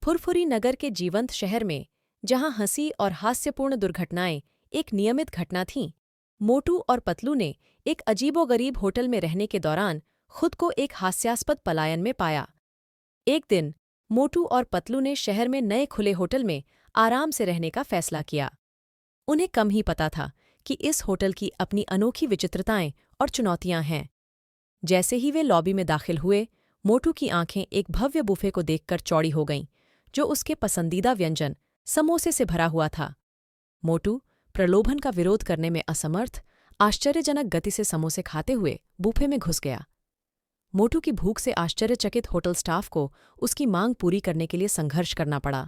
फुरफुरी नगर के जीवंत शहर में, जहां हंसी और हास्यपूर्ण दुर्घटनाएं एक नियमित घटना थीं, मोटू और पतलू ने एक अजीबोगरीब होटल में रहने के दौरान खुद को एक हास्यास्पद पलायन में पाया। एक दिन मोटू और पतलू ने शहर में नए खुले होटल में आराम से रहने का फैसला किया। उन्हें कम ही पता था कि इस होटल की अपनी अनोखी विचित्रताएं और चुनौतियां हैं। जैसे ही वे लॉबी में दाखिल हुए, मोटू की आंखें एक भव्य बुफे को देखकर चौड़ी हो गईं, जो उसके पसंदीदा व्यंजन समोसे से भरा हुआ था। मोटू, प्रलोभन का विरोध करने में असमर्थ, आश्चर्यजनक गति से समोसे खाते हुए बुफे में घुस गया। मोटू की भूख से आश्चर्यचकित होटल स्टाफ को उसकी मांग पूरी करने के लिए संघर्ष करना पड़ा।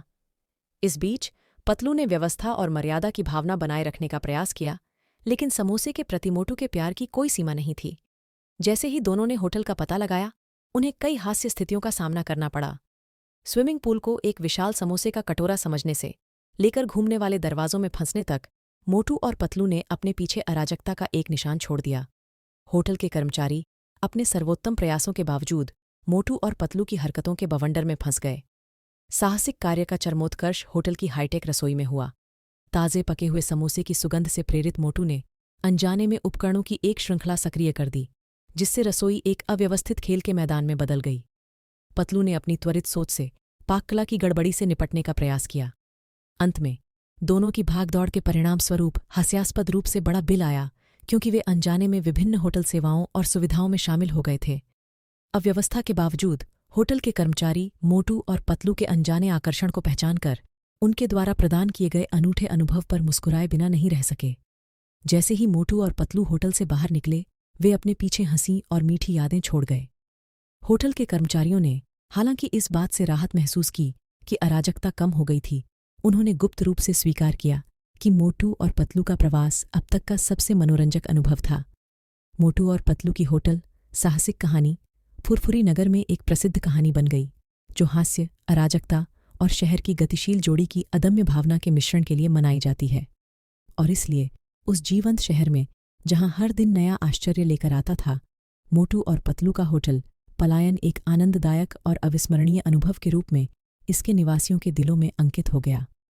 इस बीच पतलू ने व्यवस्था और मर्यादा की भावना बनाए रखने का प्रयास किया, लेकिन समोसे के प्रति मोटू के प्यार की कोई सीमा नहीं थी। जैसे ही दोनों ने होटल का पता लगाया, उन्हें कई हास्य स्थितियों का सामना करना पड़ा। स्विमिंग पूल को एक विशाल समोसे का कटोरा समझने से लेकर घूमने वाले दरवाजों में फंसने तक, मोटू और पतलू ने अपने पीछे अराजकता का एक निशान छोड़ दिया। होटल के कर्मचारी अपने सर्वोत्तम प्रयासों के बावजूद मोटू और पतलू की हरकतों के बवंडर में फंस गए। साहसिक कार्य का चरमोत्कर्ष होटल की हाईटेक रसोई में हुआ। ताजे पके हुए समोसे की सुगंध से प्रेरित मोटू ने अनजाने में उपकरणों की एक श्रृंखला सक्रिय कर दी, जिससे रसोई एक अव्यवस्थित खेल के मैदान में बदल गई। पतलू ने अपनी त्वरित सोच से पाककला की गड़बड़ी से निपटने का प्रयास किया। अंत में दोनों की भागदौड़ के परिणाम स्वरूप हास्यास्पद रूप से बड़ा बिल आया, क्योंकि वे अनजाने में विभिन्न होटल सेवाओं और सुविधाओं में शामिल हो गए थे। अव्यवस्था के बावजूद होटल के कर्मचारी मोटू और पतलू के अनजाने आकर्षण को पहचानकर उनके द्वारा प्रदान किए गए अनूठे अनुभव पर मुस्कुराए बिना नहीं रह सके। जैसे ही मोटू और पतलू होटल से बाहर निकले, वे अपने पीछे हंसी और मीठी यादें छोड़ गए। होटल के कर्मचारियों ने हालांकि इस बात से राहत महसूस की कि अराजकता कम हो गई थी, उन्होंने गुप्त रूप से स्वीकार किया कि मोटू और पतलू का प्रवास अब तक का सबसे मनोरंजक अनुभव था। मोटू और पतलू की होटल साहसिक कहानी फुरफुरी नगर में एक प्रसिद्ध कहानी बन गई, जो हास्य, अराजकता और शहर की गतिशील जोड़ी की अदम्य भावना के मिश्रण के लिए मनाई जाती है। और इसलिए उस जीवंत शहर में, जहां हर दिन नया आश्चर्य लेकर आता था, मोटू और पतलू का होटल पलायन एक आनंददायक और अविस्मरणीय अनुभव के रूप में इसके निवासियों के दिलों में अंकित हो गया।